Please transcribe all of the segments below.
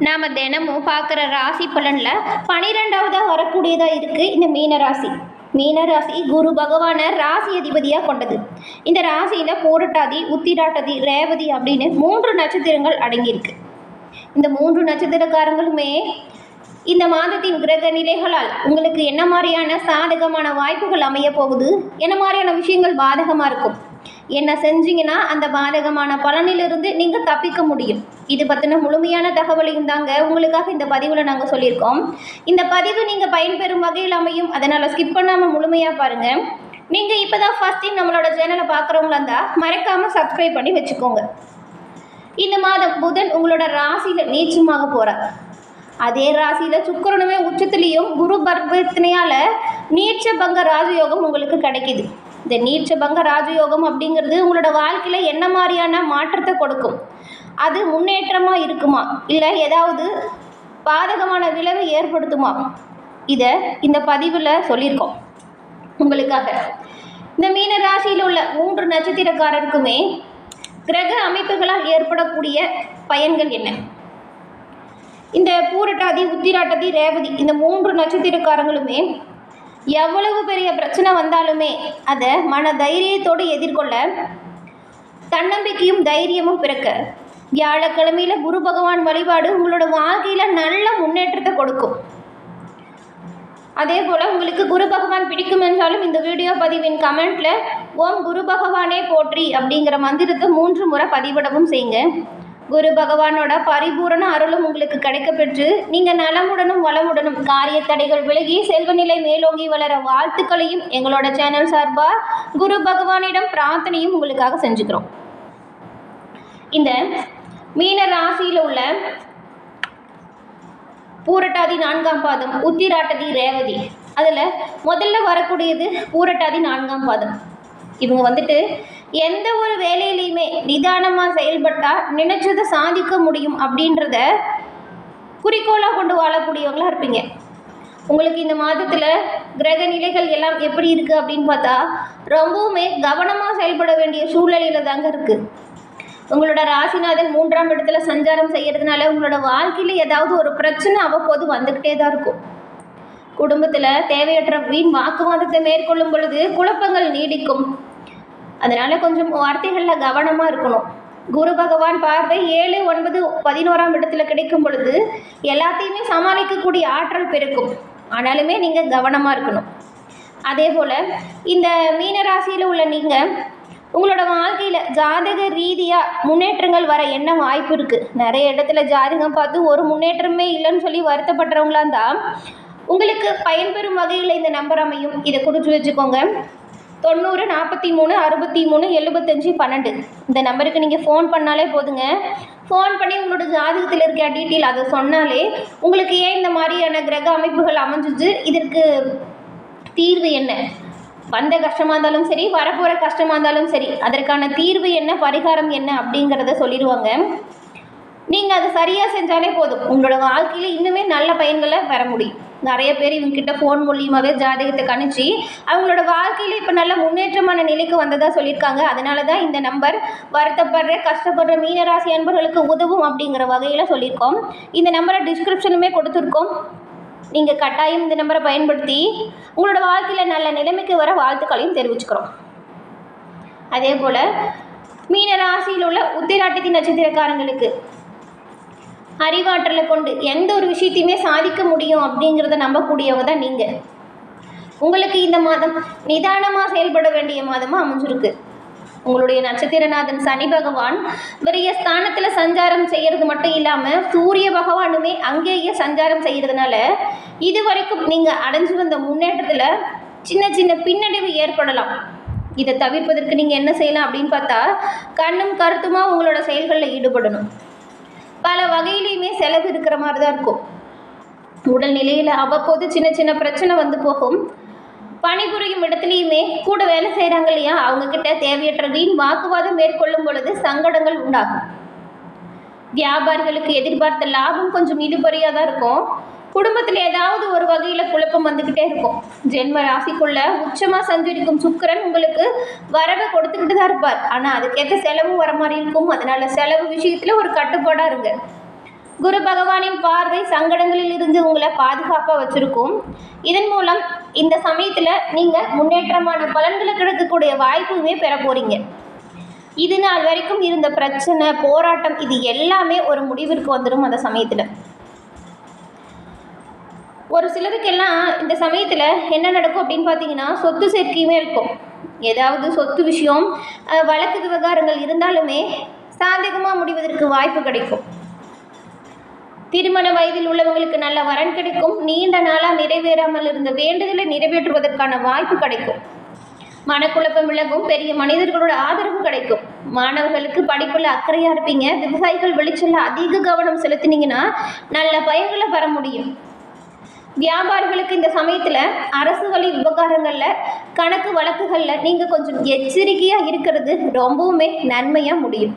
நாம் தினமும் பார்க்குற ராசி பலனில் 12வது வரக்கூடியதாக இருக்குது இந்த மீனராசி. மீனராசி குரு பகவானை ராசி அதிபதியாக கொண்டது. இந்த ராசியில் பூரட்டாதி, உத்திராட்டதி, ரேவதி அப்படின்னு 3 நட்சத்திரங்கள் அடங்கியிருக்கு. இந்த 3 நட்சத்திரக்காரங்களுமே இந்த மாதத்தின் கிரக நிலைகளால் உங்களுக்கு என்ன மாதிரியான சாதகமான வாய்ப்புகள் அமைய போகுது, என்ன மாதிரியான விஷயங்கள் பாதகமாக இருக்கும், என்ன செஞ்சீங்கன்னா அந்த பாதகமான பலனிலிருந்து நீங்கள் தப்பிக்க முடியும், இது பற்றின முழுமையான தகவலையும் தாங்க உங்களுக்காக இந்த பதிவில் நாங்கள் சொல்லியிருக்கோம். இந்த பதிவு நீங்கள் பயன்பெறும் வகையில் அமையும், அதனால் ஸ்கிப் பண்ணாமல் முழுமையாக பாருங்கள். நீங்கள் இப்போ தான் ஃபர்ஸ்ட் டைம் நம்மளோட சேனலை பார்க்குறவங்களா இருந்தால் மறக்காமல் சப்ஸ்கிரைப் பண்ணி வச்சுக்கோங்க. இந்த மாதம் புதன் உங்களோட ராசியில் நீச்சமாக போகிறார். அதே ராசியில் சுக்கிரனுமே உச்சத்துலேயும் குரு பர்வத்தினையால் நீச்சபங்க ராஜயோகம் உங்களுக்கு கிடைக்கிது. இந்த நீச்சபங்க ராஜயோகம் அப்படிங்கிறது உங்களோட வாழ்க்கையில் என்ன மாதிரியான மாற்றத்தை கொடுக்கும், அது முன்னேற்றமாக இருக்குமா இல்லை ஏதாவது பாதகமான விளைவு ஏற்படுத்துமா, இதை இந்த பதிவில் சொல்லியிருக்கோம் உங்களுக்காக. இந்த மீன ராசியில் உள்ள 3 நட்சத்திரக்காரருக்குமே கிரக அமைப்புகளால் ஏற்படக்கூடிய பயன்கள் என்ன? இந்த பூரட்டாதி, உத்திராட்டதி, ரேவதி இந்த 3 நட்சத்திரக்காரங்களுமே எவ்வளவு பெரிய பிரச்சனை வந்தாலுமே அதை மன தைரியத்தோடு எதிர்கொள்ள தன்னம்பிக்கையும் தைரியமும் பிறக்க வியாழக்கிழமையில் குரு பகவான் வழிபாடு உங்களோட வாழ்க்கையில் நல்ல முன்னேற்றத்தை கொடுக்கும். அதே போல் உங்களுக்கு குரு பகவான் பிடிக்கும் என்றாலும் இந்த வீடியோ பதிவின் கமெண்ட்டில் ஓம் குரு பகவானே போற்றி அப்படிங்கிற மந்திரத்தை 3 முறை பதிவிடவும் செய்யுங்க. குரு பகவானோட பரிபூரண அருளும் உங்களுக்கு கிடைக்க பெற்று நீங்கள் நலமுடனும் வளமுடனும் காரிய தடைகள் விலகி செல்வநிலை மேலோங்கி வளர வாழ்த்துக்களையும் எங்களோட சேனல் சார்பாக குரு பகவானிடம் பிரார்த்தனையும் உங்களுக்காக செஞ்சுக்கிறோம். இந்த மீன ராசியில் உள்ள பூரட்டாதி 4ஆம் பாதம், உத்திராட்டதி, ரேவதி, அதில் முதல்ல வரக்கூடியது பூரட்டாதி 4ஆம் பாதம். இவங்க வந்துட்டு எந்த ஒரு வேலையிலையுமே நிதானமாக செயல்பட்டால் நினைச்சதை சாதிக்க முடியும் அப்படின்றத குறிக்கோளாக கொண்டு வாழக்கூடியவங்களாக இருப்பீங்க. உங்களுக்கு இந்த மாதத்தில் கிரக நிலைகள் எல்லாம் எப்படி இருக்குது அப்படின்னு பார்த்தா ரொம்பவுமே கவனமாக செயல்பட வேண்டிய சூழ்நிலையில் தாங்க இருக்குது. உங்களோட ராசிநாதன் 3ஆம் இடத்துல சஞ்சாரம் செய்கிறதுனால உங்களோட வாழ்க்கையில் ஏதாவது ஒரு பிரச்சனை அவ்வப்போது வந்துக்கிட்டே தான் இருக்கும். குடும்பத்தில் தேவையற்ற வீண் வாக்குவாதத்தை மேற்கொள்ளும் பொழுது குழப்பங்கள் நீடிக்கும். அதனால் கொஞ்சம் வார்த்தைகளில் கவனமாக இருக்கணும். குரு பகவான் பார்வை 7, 9, 11ஆம் இடத்துல கிடைக்கும் பொழுது எல்லாத்தையுமே சமாளிக்கக்கூடிய ஆற்றல் பெருக்கும். ஆனாலுமே நீங்கள் கவனமாக இருக்கணும். அதே போல் இந்த மீனராசியில் உள்ள நீங்கள் உங்களோட வாழ்க்கையில் ஜாதக ரீதியாக முன்னேற்றங்கள் வர என்ன வாய்ப்பு இருக்குது? நிறைய இடத்துல ஜாதகம் பார்த்து ஒரு முன்னேற்றமே இல்லைன்னு சொல்லி வருத்தப்படுறவங்களா இருந்தால் உங்களுக்கு பயன்பெறும் வகையில் இந்த நம்பர் அமையும். இதை குறித்து வச்சுக்கோங்க. 90 43 63 75 12 இந்த நம்பருக்கு நீங்கள் ஃபோன் பண்ணாலே போதுங்க. ஃபோன் பண்ணி உங்களோட ஜாதகத்தில் இருக்க டீட்டெயில் அதை சொன்னாலே உங்களுக்கு ஏன் இந்த மாதிரியான கிரக அமைப்புகள் அமைஞ்சிச்சு, இதற்கு தீர்வு என்ன, வந்த கஷ்டமாக இருந்தாலும் சரி வரப்போகிற கஷ்டமாக இருந்தாலும் சரி அதற்கான தீர்வு என்ன, பரிகாரம் என்ன அப்படிங்கிறத சொல்லிடுவாங்க. நீங்கள் அதை சரியாக செஞ்சாலே போதும், உங்களோட வாழ்க்கையில் இன்னுமே நல்ல பயன்களை பெற முடியும். நிறைய பேர் இவங்ககிட்ட ஃபோன் மூலியமாகவே ஜாதகத்தை கணிச்சு அவங்களோட வாழ்க்கையில் இப்போ நல்ல முன்னேற்றமான நிலைக்கு வந்ததாக சொல்லியிருக்காங்க. அதனால தான் இந்த நம்பர் வருத்தப்படுற கஷ்டப்படுற மீனராசி அன்பர்களுக்கு உதவும் அப்படிங்கிற வகையில் சொல்லியிருக்கோம். இந்த நம்பரை டிஸ்கிரிப்ஷனுமே கொடுத்துருக்கோம். நீங்கள் கட்டாயம் இந்த நம்பரை பயன்படுத்தி உங்களோட வாழ்க்கையில் நல்ல நிலைமைக்கு வர வாழ்த்துக்களையும் தெரிவிச்சுக்கிறோம். அதே போல் மீனராசியில் உள்ள உத்திராட்டதி நட்சத்திரக்காரங்களுக்கு அறிவாற்றலை கொண்டு எந்த ஒரு விஷயத்தையுமே சாதிக்க முடியும் அப்படிங்கிறத நம்பக்கூடியவங்க தான் நீங்கள். உங்களுக்கு இந்த மாதம் நிதானமாக செயல்பட வேண்டிய மாதமாக அமைஞ்சிருக்கு. உங்களுடைய நட்சத்திரநாதன் சனி பகவான் விரிய ஸ்தானத்தில் சஞ்சாரம் செய்கிறது மட்டும் இல்லாமல் சூரிய பகவானுமே அங்கேயே சஞ்சாரம் செய்கிறதுனால இது வரைக்கும் நீங்கள் அடைஞ்சு வந்த முன்னேற்றத்தில் சின்ன சின்ன பின்னடைவு ஏற்படலாம். இதை தவிர்ப்பதற்கு நீங்கள் என்ன செய்யலாம் அப்படின்னு பார்த்தா கண்ணும் கருத்துமாக உங்களோட செயல்களில் ஈடுபடணும். பல வகையிலையுமே செலவு இருக்கிற மாதிரி தான் இருக்கும். உடல்நிலையில் அவ்வப்போது சின்ன சின்ன பிரச்சனை வந்து போகும். பணிபுரியும் இடத்துலையுமே கூட வேலை செய்கிறாங்க இல்லையா, அவங்கக்கிட்ட தேவையற்ற வீண் வாக்குவாதம் மேற்கொள்ளும் பொழுது சங்கடங்கள் உண்டாகும். வியாபாரிகளுக்கு எதிர்பார்த்த லாபம் கொஞ்சம் இழுபறியாக தான் இருக்கும். குடும்பத்தில் ஏதாவது ஒரு வகையில் குழப்பம் வந்துக்கிட்டே இருக்கும். ஜென்ம ராசிக்குள்ள உச்சமாக சஞ்சரிக்கும் சுக்கிரன் உங்களுக்கு வரவை கொடுத்துக்கிட்டு தான் இருப்பார். ஆனால் அதுக்கேற்ற செலவும் வர மாதிரி இருக்கும். அதனால் செலவு விஷயத்தில் ஒரு கட்டுப்பாடாக இருங்க. குரு பகவானின் பார்வை சங்கடங்களில் இருந்து உங்களை பாதுகாப்பாக வச்சுருக்கும். இதன் மூலம் இந்த சமயத்தில் நீங்கள் முன்னேற்றமான பலன்களை கிடைக்கக்கூடிய வாய்ப்புமே பெற போகிறீங்க. இது நாள் வரைக்கும் இருந்த பிரச்சனை, போராட்டம், இது எல்லாமே ஒரு முடிவிற்கு வந்துடும். அந்த சமயத்தில் ஒரு சிலருக்கெல்லாம் இந்த சமயத்தில் என்ன நடக்கும் அப்படின்னு பார்த்தீங்கன்னா, சொத்து சேர்க்கையுமே இருக்கும். ஏதாவது சொத்து விஷயம், வழக்கு விவகாரங்கள் இருந்தாலுமே சாதகமாக முடிவதற்கு வாய்ப்பு கிடைக்கும். திருமண வயதில் உள்ளவங்களுக்கு நல்ல வரன் கிடைக்கும். நீண்ட நாளாக நிறைவேறாமல் இருந்த வேண்டுதலை நிறைவேற்றுவதற்கான வாய்ப்பு கிடைக்கும். மனக்குழப்பம் விலகும். பெரிய மனிதர்களோட ஆதரவு கிடைக்கும். மாணவர்களுக்கு படிப்பில் அக்கறையாக இருப்பீங்க. விவசாயிகள் வெளிச்சல்ல அதிக கவனம் செலுத்தினீங்கன்னா நல்ல பயன்களை பெற முடியும். வியாபாரிகளுக்கு இந்த சமயத்தில் அரசு வழி விவகாரங்களில், கணக்கு வழக்குகளில் நீங்கள் கொஞ்சம் எச்சரிக்கையாக இருக்கிறது ரொம்பவுமே நன்மையாக முடியும்.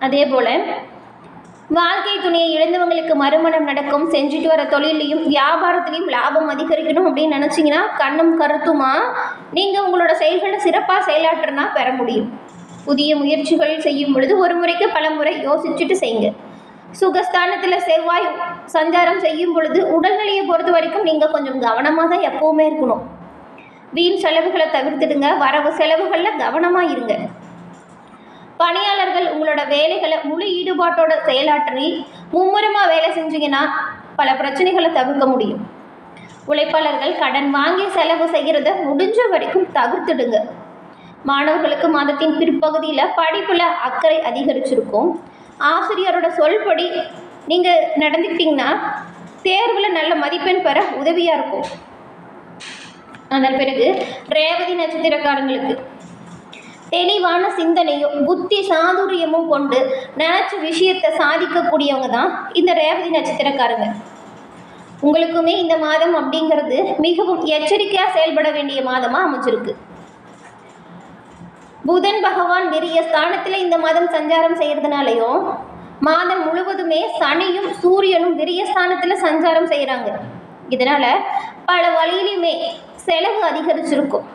அதே போல் வாழ்க்கை துணையை இழந்தவங்களுக்கு மறுமணம் நடக்கும். செஞ்சுட்டு வர தொழிலையும் வியாபாரத்திலையும் லாபம் அதிகரிக்கணும் அப்படின்னு நினச்சிங்கன்னா கண்ணும் கருத்துமா நீங்கள் உங்களோட செயல்களை சிறப்பாக செயலாற்றுனா பெற முடியும். புதிய முயற்சிகள் செய்யும் பொழுது ஒரு முறைக்கு பல முறை யோசிச்சுட்டு செய்யுங்க. சுகஸ்தானத்தில் செவ்வாய் சஞ்சாரம் செய்யும் பொழுது உடல்நிலையை பொறுத்த வரைக்கும் நீங்கள் கொஞ்சம் கவனமாக தான் எப்போவுமே இருக்கணும். வீண் செலவுகளை தவிர்த்துடுங்க. வரவு செலவுகளில் கவனமாக இருங்க. பணியாளர்கள் உங்களோட வேலைகளை முழு ஈடுபாட்டோட செயலாற்றி மும்முரமாக வேலை செஞ்சீங்கன்னா பல பிரச்சனைகளை தவிர்க்க முடியும். உழைப்பாளர்கள் கடன் வாங்கி செலவு செய்கிறத முடிஞ்ச வரைக்கும் தவிர்த்துடுங்க. மாணவர்களுக்கு மாதத்தின் பிற்பகுதியில் படிப்பில் அக்கறை அதிகரிச்சிருக்கும். ஆசிரியரோட சொல்படி நீங்கள் நடந்துக்கிட்டிங்கன்னா தேர்வில் நல்ல மதிப்பெண் பெற உதவியாக இருக்கும். அதன் பிறகு ரேவதி நட்சத்திரக்காரங்களுக்கு தெளிவான சிந்தனையும் புத்தி சாதுரியமும் கொண்டு நினச்ச விஷயத்தை சாதிக்கக்கூடியவங்க தான் இந்த ரேவதி நட்சத்திரக்காரங்க. உங்களுக்குமே இந்த மாதம் அப்படிங்கிறது மிகவும் எச்சரிக்கையாக செயல்பட வேண்டிய மாதமாக அமைஞ்சிருக்கு. புதன் பகவான் விரிய ஸ்தானத்தில் இந்த மாதம் சஞ்சாரம் செய்கிறதுனாலையும் மாதம் முழுவதுமே சனியும் சூரியனும் விரிய ஸ்தானத்தில் சஞ்சாரம் செய்கிறாங்க. இதனால் பல வழியிலுமே செலவு அதிகரிச்சிருக்கும்.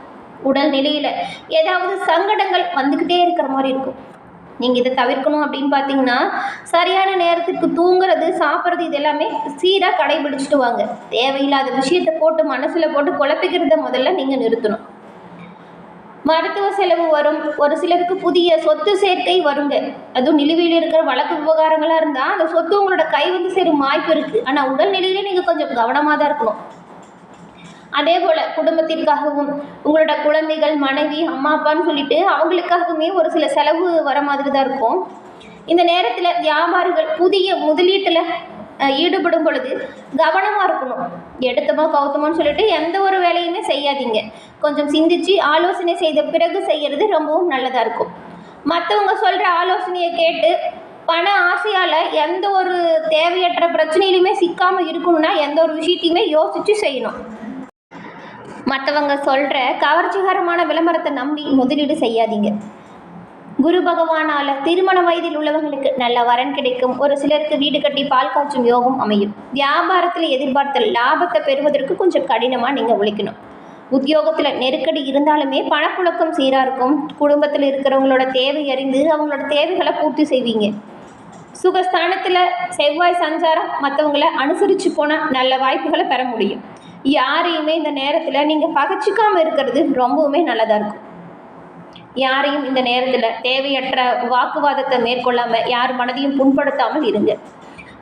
உடல் நிலையில் ஏதாவது சங்கடங்கள் வந்துக்கிட்டே இருக்கிற மாதிரி இருக்கும். நீங்கள் இதை தவிர்க்கணும் அப்படின்னு பார்த்தீங்கன்னா சரியான நேரத்துக்கு தூங்குறது, சாப்பிட்றது இது எல்லாமே சீராக கடைபிடிச்சிட்டு வாங்க. தேவையில்லாத விஷயத்தை போட்டு மனசில் போட்டு குழப்பிக்கிறத முதல்ல நீங்கள் நிறுத்தணும். மருத்துவ செலவு வரும். ஒரு சிலருக்கு புதிய சொத்து சேர்க்கை வருங்க. அதுவும் நிலுவையில் இருக்கிற வழக்கு விவகாரங்களாக இருந்தால் அந்த சொத்து உங்களோட கை வந்து சேரும் வாய்ப்பு இருக்குது. ஆனால் உடல்நிலையிலே நீங்கள் கொஞ்சம் கவனமாக தான் இருக்கணும். அதே போல் குடும்பத்திற்காகவும் உங்களோட குழந்தைகள், மனைவி, அம்மா அப்பான்னு சொல்லிட்டு அவங்களுக்காகவுமே ஒரு சில செலவு வர மாதிரி தான் இருக்கும். இந்த நேரத்தில் வியாபாரிகள் புதிய முதலீட்டில் ஈடுபடும் பொழுது கவனமாக இருக்கணும். எடுத்தமா கவுத்தமான்னு சொல்லிட்டு எந்த ஒரு வேலையுமே செய்யாதீங்க. கொஞ்சம் சிந்திச்சு ஆலோசனை செய்த பிறகு செய்கிறது ரொம்பவும் நல்லதாக இருக்கும். மற்றவங்க சொல்கிற ஆலோசனையை கேட்டு பண ஆசையால் எந்த ஒரு தேவையற்ற பிரச்சனையிலுமே சிக்காமல் இருக்கணும்னா எந்த ஒரு விஷயத்தையுமே யோசித்து செய்யணும். மற்றவங்க சொல்கிற கவர்ச்சிகரமான விளம்பரத்தை நம்பி முதலீடு செய்யாதீங்க. குரு பகவானால் திருமண வயதில் உள்ளவங்களுக்கு நல்ல வரன் கிடைக்கும். ஒரு சிலருக்கு வீடு கட்டி பால் காய்ச்சும் யோகம் அமையும். வியாபாரத்தில் எதிர்பார்த்த லாபத்தை பெறுவதற்கு கொஞ்சம் கடினமாக நீங்கள் உழைக்கணும். உத்தியோகத்தில் நெருக்கடி இருந்தாலுமே பணப்புழக்கம் சீராக இருக்கும். குடும்பத்தில் இருக்கிறவங்களோட தேவை அறிந்து அவங்களோட தேவைகளை பூர்த்தி செய்வீங்க. சுகஸ்தானத்தில் செவ்வாய் சஞ்சாரம் மற்றவங்களை அனுசரித்து போனால் நல்ல வாய்ப்புகளை பெற முடியும். யாரையுமே இந்த நேரத்தில் நீங்கள் பகச்சிக்காமல் இருக்கிறது ரொம்பவுமே நல்லதாக இருக்கும். யாரையும் இந்த நேரத்தில் தேவையற்ற வாக்குவாதத்தை மேற்கொள்ளாமல் யார் மனதையும் புண்படுத்தாமல் இருங்க.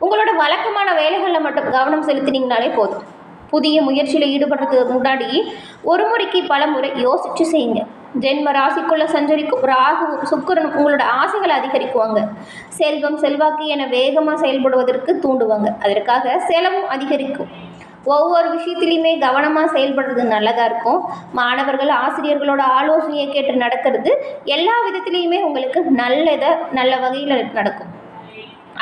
உங்களோட வழக்கமான வேலைகளில் மட்டும் கவனம் செலுத்தினீங்கனாலே போதும். புதிய முயற்சியில் ஈடுபடுறதுக்கு முன்னாடி ஒரு முறைக்கு பல முறை யோசித்து செய்யுங்க. ஜென்ம ராசிக்குள்ளே சஞ்சரிக்கும் ராகுவும் சுக்கிரனும் உங்களோட ஆசைகளை அதிகரிக்குவாங்க. செல்வம் செல்வாக்கு என வேகமாக செயல்படுவதற்கு தூண்டுவாங்க. அதற்காக செலவும் அதிகரிக்கும். ஒவ்வொரு விஷயத்துலையுமே கவனமாக செயல்படுறது நல்லதாக இருக்கும். மாணவர்கள் ஆசிரியர்களோட ஆலோசனையை கேட்டு நடக்கிறது எல்லா விதத்துலேயுமே உங்களுக்கு நல்ல வகையில் நடக்கும்.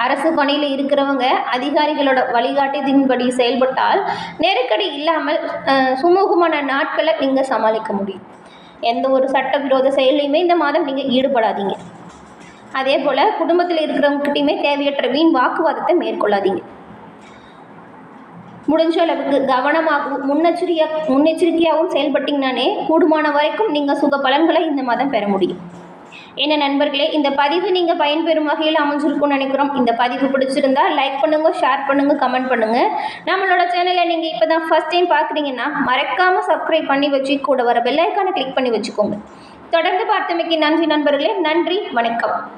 அரசு பணியில் இருக்கிறவங்க அதிகாரிகளோட வழிகாட்டுதின்படி செயல்பட்டால் நெருக்கடி இல்லாமல் சுமூகமான நாட்களை நீங்கள் சமாளிக்க முடியும். எந்த ஒரு சட்டவிரோத செயலையுமே இந்த மாதம் நீங்கள் ஈடுபடாதீங்க. அதே போல் குடும்பத்தில் இருக்கிறவங்ககிட்டையுமே தேவையற்ற வீண் வாக்குவாதத்தை மேற்கொள்ளாதீங்க. முடிஞ்ச அளவுக்கு கவனமாகவும் முன்னெச்சரிக்கையாகவும் செயல்பட்டிங்கனாலே கூடுமான வரைக்கும் நீங்கள் சுக பலன்களை இந்த மாதம் பெற முடியும். என்ன நண்பர்களே, இந்த பதிவு நீங்கள் பயன்பெறும் வகையில் அமைஞ்சிருக்கும்னு நினைக்கிறோம். இந்த பதிவு பிடிச்சிருந்தா லைக் பண்ணுங்கள், ஷேர் பண்ணுங்கள், கமெண்ட் பண்ணுங்கள். நம்மளோட சேனலை நீங்கள் இப்போ தான் ஃபஸ்ட் டைம் பார்க்குறீங்கன்னா மறக்காமல் சப்ஸ்கிரைப் பண்ணி வச்சு கூட வர பெல் ஐக்கானை கிளிக் பண்ணி வச்சுக்கோங்க. தொடர்ந்து பார்த்தமைக்கு நன்றி நண்பர்களே. நன்றி, வணக்கம்.